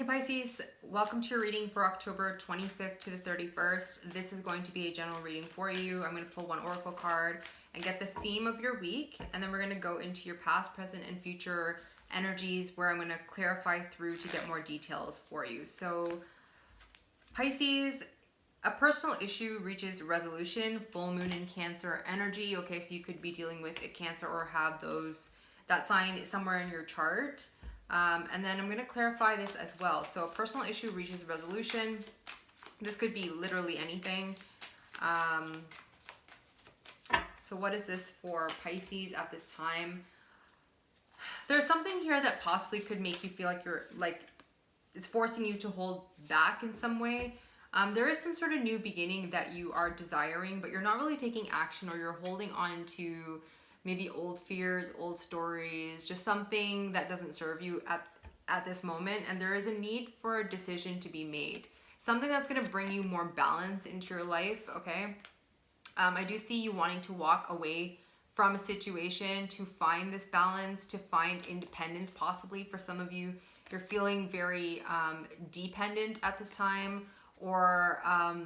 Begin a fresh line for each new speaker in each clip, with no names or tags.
Pisces, welcome to your reading for October 25th to the 31st. This is going to be a general reading for you. I'm going to pull one oracle card and get the theme of your week, and then we're going to go into your past, present, and future energies where I'm going to clarify through to get more details for you. So Pisces, a personal issue reaches resolution, full moon in Cancer energy. Okay, so you could be dealing with a Cancer or have that sign somewhere in your chart. And then I'm going to clarify this as well. So a personal issue reaches resolution. This could be literally anything. So what is this for Pisces at this time? There's something here that possibly could make you feel like it's forcing you to hold back in some way. There is some sort of new beginning that you are desiring, but you're not really taking action, or you're holding on to maybe old fears, old stories, just something that doesn't serve you at this moment. And there is a need for a decision to be made. Something that's going to bring you more balance into your life, okay? I do see you wanting to walk away from a situation to find this balance, to find independence possibly. For some of you, you're feeling very dependent at this time, or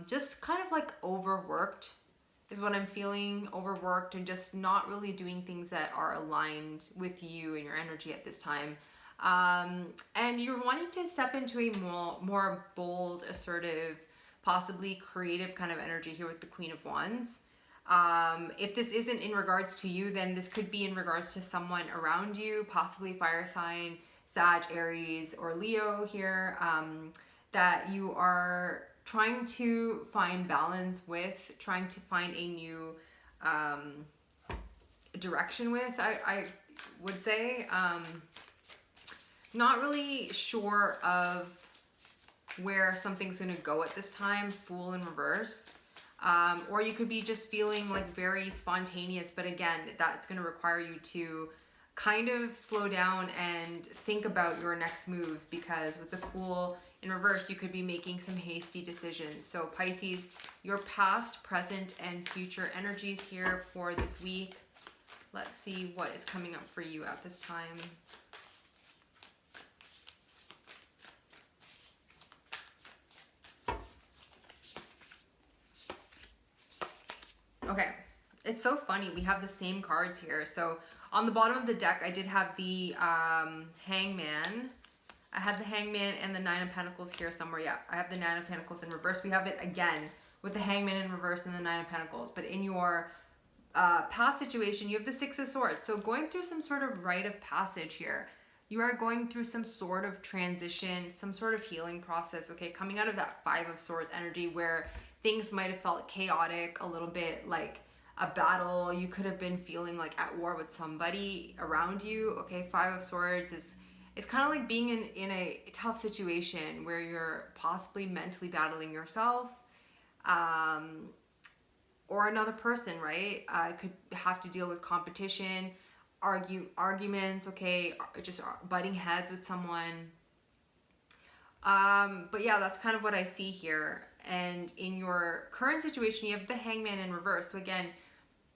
just kind of like overworked is what I'm feeling, overworked and just not really doing things that are aligned with you and your energy at this time. And you're wanting to step into a more bold, assertive, possibly creative kind of energy here with the Queen of Wands. If this isn't in regards to you, then this could be in regards to someone around you, possibly fire sign, Sag, Aries, or Leo here, that you are trying to find balance with, trying to find a new direction with, I would say. Not really sure of where something's going to go at this time, Fool in reverse. Or you could be just feeling like very spontaneous, but again, that's going to require you to kind of slow down and think about your next moves, because with the Fool in reverse, you could be making some hasty decisions. So Pisces, your past, present, and future energies here for this week. Let's see what is coming up for you at this time. Okay, it's so funny. We have the same cards here. So on the bottom of the deck, I did have the Hangman. I had the Hangman and the Nine of Pentacles here somewhere. Yeah, I have the Nine of Pentacles in reverse. We have it again with the Hangman in reverse and the Nine of Pentacles. But in your past situation, you have the Six of Swords. So going through some sort of rite of passage here. You are going through some sort of transition, some sort of healing process, okay? Coming out of that Five of Swords energy where things might have felt chaotic, a little bit like a battle. You could have been feeling like at war with somebody around you, okay? Five of Swords is... It's kind of like being in a tough situation where you're possibly mentally battling yourself, or another person, right? Could have to deal with competition, arguments, okay, just butting heads with someone. But yeah, that's kind of what I see here. And in your current situation, you have the Hangman in reverse. So again,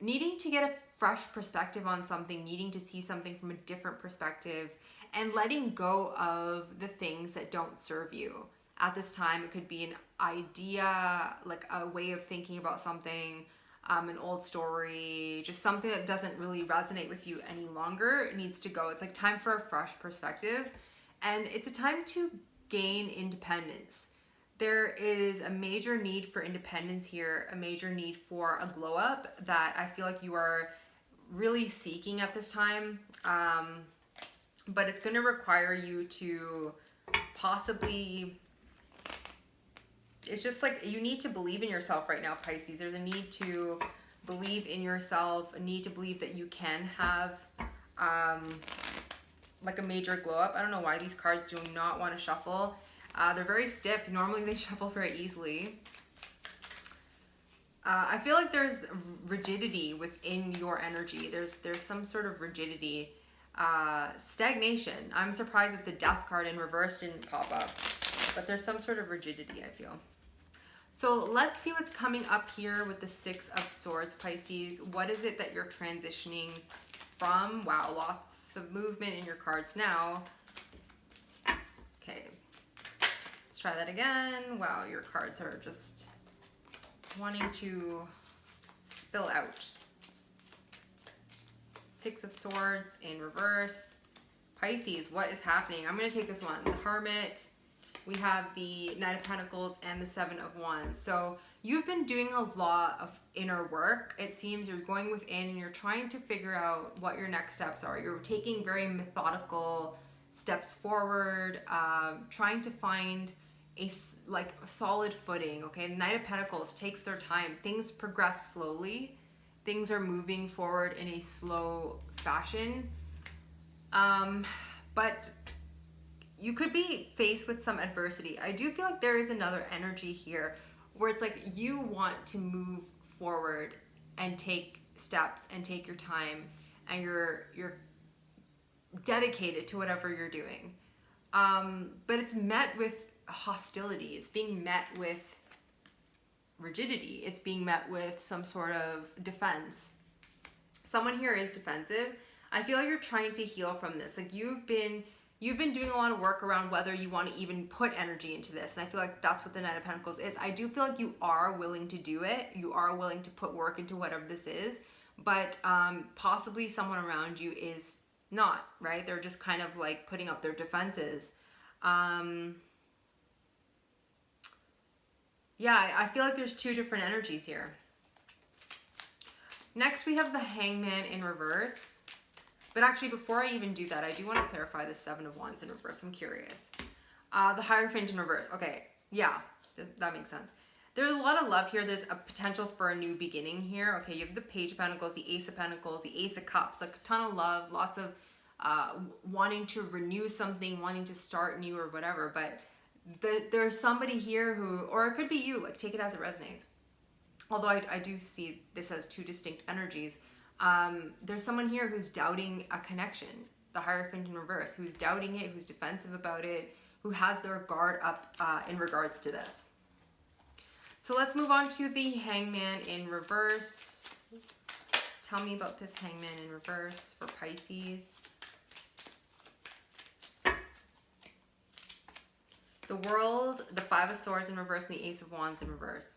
needing to get a fresh perspective on something, needing to see something from a different perspective, and letting go of the things that don't serve you. At this time, it could be an idea, like a way of thinking about something, an old story, just something that doesn't really resonate with you any longer. It needs to go. It's like time for a fresh perspective. And it's a time to gain independence. There is a major need for independence here, a major need for a glow up that I feel like you are really seeking at this time. But it's going to require you to possibly, it's just like you need to believe in yourself right now, Pisces. There's a need to believe in yourself, a need to believe that you can have like a major glow up. I don't know why these cards do not want to shuffle. They're very stiff. Normally they shuffle very easily. I feel like there's rigidity within your energy. There's some sort of rigidity. Stagnation. I'm surprised that the Death card in reverse didn't pop up, but there's some sort of rigidity, I feel. So let's see what's coming up here with the Six of Swords, Pisces. What is it that you're transitioning from? Wow, lots of movement in your cards now. Okay, Let's try that again. Wow, your cards are just wanting to spill out. Six of Swords in reverse. Pisces, what is happening? I'm going to take this one. The Hermit. We have the Knight of Pentacles and the Seven of Wands. So you've been doing a lot of inner work. It seems you're going within and you're trying to figure out what your next steps are. You're taking very methodical steps forward, trying to find a solid footing. Okay, the Knight of Pentacles takes their time. Things progress slowly. Things are moving forward in a slow fashion. But you could be faced with some adversity. I do feel like there is another energy here where it's like you want to move forward and take steps and take your time, and you're dedicated to whatever you're doing. But it's met with hostility. It's being met with rigidity. It's being met with some sort of defense. Someone here is defensive. I feel like you're trying to heal from this. Like you've been doing a lot of work around whether you want to even put energy into this. And I feel like that's what the Knight of Pentacles is. I do feel like you are willing to do it. You are willing to put work into whatever this is. But possibly someone around you is not, right? They're just kind of like putting up their defenses. Yeah, I feel like there's two different energies here. Next, we have the Hangman in reverse. But actually, before I even do that, I do want to clarify the Seven of Wands in reverse. I'm curious. The Hierophant in reverse. Okay, yeah, that makes sense. There's a lot of love here. There's a potential for a new beginning here. Okay, you have the Page of Pentacles, the Ace of Pentacles, the Ace of Cups. Like a ton of love, lots of wanting to renew something, wanting to start new or whatever. But there's somebody here who, or it could be you, like take it as it resonates. Although I do see this as two distinct energies. There's someone here who's doubting a connection, the Hierophant in reverse, who's doubting it, who's defensive about it, who has their guard up in regards to this. So let's move on to the Hangman in reverse. Tell me about this Hangman in reverse for Pisces. The World, the Five of Swords in reverse, and the Ace of Wands in reverse.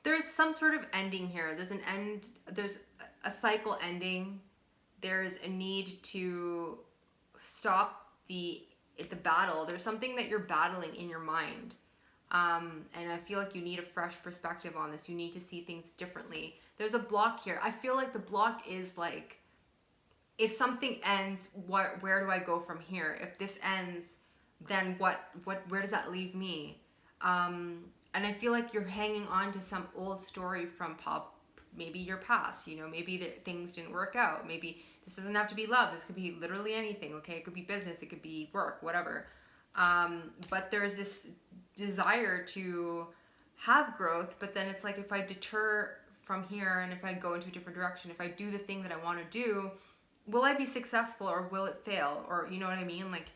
There's some sort of ending here. There's an end, there's a cycle ending. There's a need to stop the battle. There's something that you're battling in your mind. And I feel like you need a fresh perspective on this. You need to see things differently. There's a block here. I feel like the block is like, if something ends, where do I go from here? If this ends, then where does that leave me? And I feel like you're hanging on to some old story from maybe your past, you know, maybe things didn't work out. Maybe this doesn't have to be love. This could be literally anything, okay? It could be business, it could be work, whatever. But there's this desire to have growth, but then it's like if I deter from here and if I go into a different direction, if I do the thing that I want to do, will I be successful or will it fail? Or you know what I mean? Like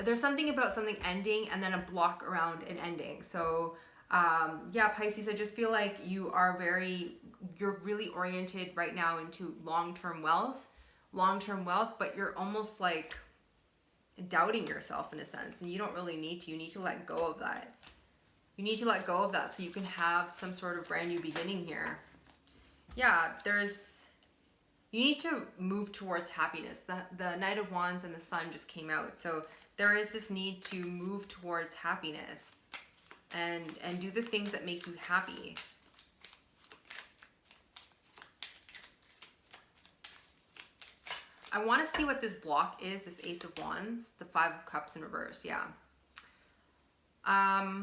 there's something about something ending and then a block around an ending. So yeah, Pisces, I just feel like you're really oriented right now into long-term wealth, but you're almost like doubting yourself in a sense, and you don't really need to. You need to let go of that. You need to let go of that so you can have some sort of brand new beginning here. Yeah, you need to move towards happiness. The Knight of Wands and the Sun just came out. So there is this need to move towards happiness and do the things that make you happy. I want to see what this block is, this Ace of Wands, the Five of Cups in reverse, yeah. I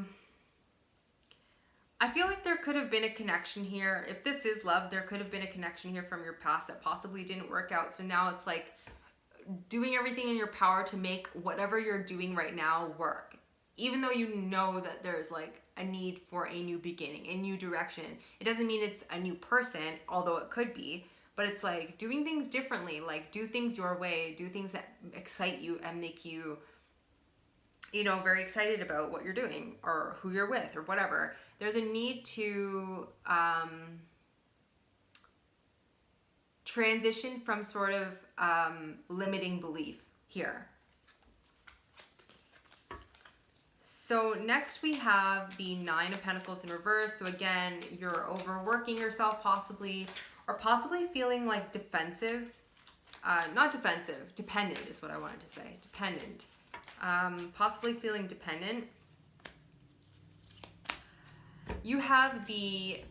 feel like there could have been a connection here. If this is love, there could have been a connection here from your past that possibly didn't work out. So now it's like doing everything in your power to make whatever you're doing right now work. Even though you know that there's like a need for a new beginning, a new direction. It doesn't mean it's a new person, although it could be. But it's like doing things differently, like do things your way, do things that excite you and make you you know, very excited about what you're doing or who you're with or whatever. There's a need to transition from sort of limiting belief here. So next we have the Nine of Pentacles in reverse. So again, you're overworking yourself possibly, or possibly feeling like defensive. Not defensive, dependent is what I wanted to say. Dependent. Possibly feeling dependent. You have the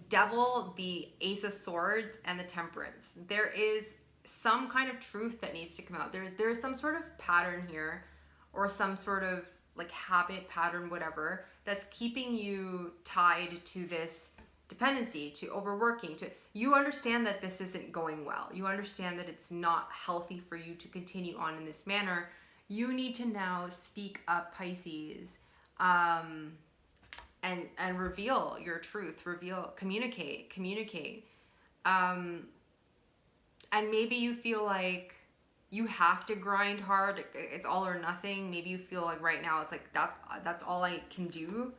Devil, the Ace of Swords, and the Temperance. There is some kind of truth that needs to come out. There's some sort of pattern here, or some sort of like habit, pattern, whatever, that's keeping you tied to this dependency, to overworking, to you understand that this isn't going well. You understand that it's not healthy for you to continue on in this manner. You need to now speak up, Pisces, and reveal your truth, communicate. And maybe you feel like you have to grind hard. It's all or nothing. Maybe you feel like right now it's like that's all I can do.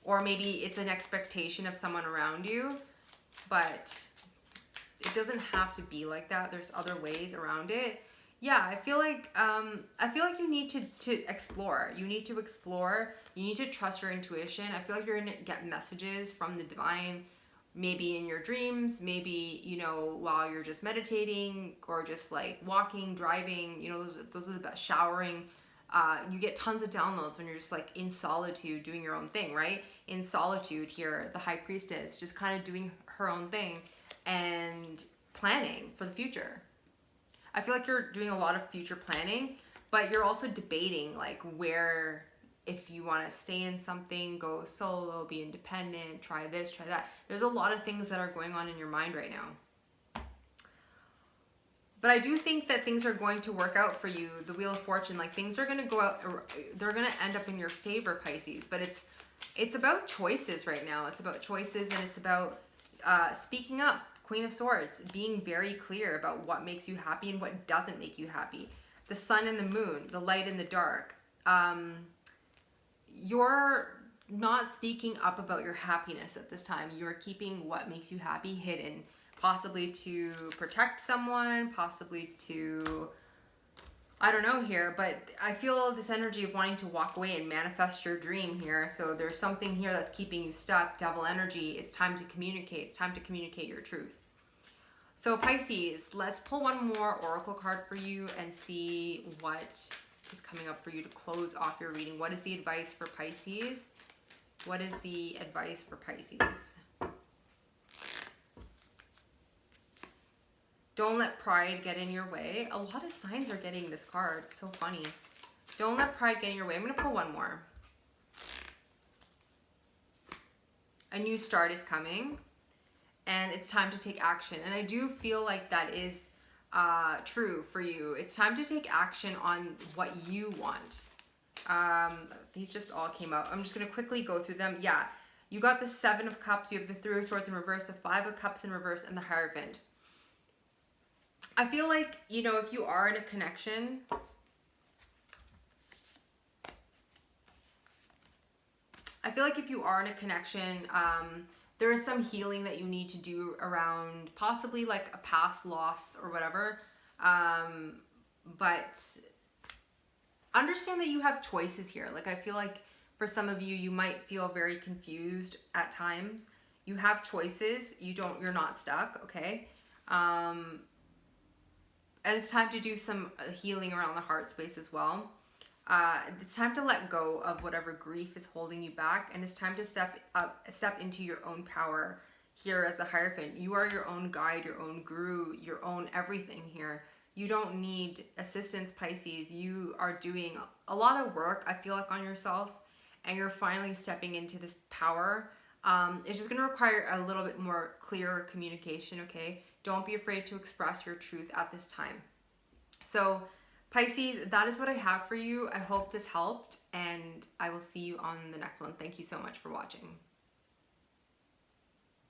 Or maybe it's an expectation of someone around you, but it doesn't have to be like that. There's other ways around it. Yeah, I feel like you need to explore. You need to explore. You need to trust your intuition. I feel like you're gonna get messages from the divine, maybe in your dreams, maybe, you know, while you're just meditating or just like walking, driving, you know, those are the best, showering. You get tons of downloads when you're just like in solitude doing your own thing, right? In solitude here, the High Priestess just kind of doing her own thing and planning for the future. I feel like you're doing a lot of future planning, but you're also debating like where, if you want to stay in something, go solo, be independent, try this, try that. There's a lot of things that are going on in your mind right now. But I do think that things are going to work out for you. The Wheel of Fortune, like things are going to go out, they're going to end up in your favor, Pisces. But it's about choices right now. It's about choices, and it's about speaking up. Queen of Swords, being very clear about what makes you happy and what doesn't make you happy. The sun and the moon, the light and the dark. You're not speaking up about your happiness at this time. You're keeping what makes you happy hidden. Possibly to protect someone, possibly to, I don't know here, but I feel this energy of wanting to walk away and manifest your dream here. So there's something here that's keeping you stuck, devil energy. It's time to communicate. It's time to communicate your truth. So Pisces, let's pull one more oracle card for you and see what is coming up for you to close off your reading. What is the advice for Pisces? What is the advice for Pisces? Don't let pride get in your way. A lot of signs are getting this card. It's so funny. Don't let pride get in your way. I'm going to pull one more. A new start is coming, and it's time to take action. And I do feel like that is true for you. It's time to take action on what you want. These just all came out. I'm just going to quickly go through them. Yeah, you got the Seven of Cups. You have the Three of Swords in reverse, the Five of Cups in reverse, and the Hierophant. I feel like, you know, if you are in a connection, there is some healing that you need to do around possibly like a past loss or whatever. But understand that you have choices here. Like, I feel like for some of you, you might feel very confused at times. You have choices. You're not stuck, okay? And it's time to do some healing around the heart space as well. It's time to let go of whatever grief is holding you back, and it's time to step into your own power here as the Hierophant. You are your own guide, your own guru, your own everything here. You don't need assistance, Pisces. You are doing a lot of work, I feel like, on yourself, and you're finally stepping into this power. It's just going to require a little bit more clearer communication, okay? Don't be afraid to express your truth at this time. So, Pisces, that is what I have for you. I hope this helped, and I will see you on the next one. Thank you so much for watching.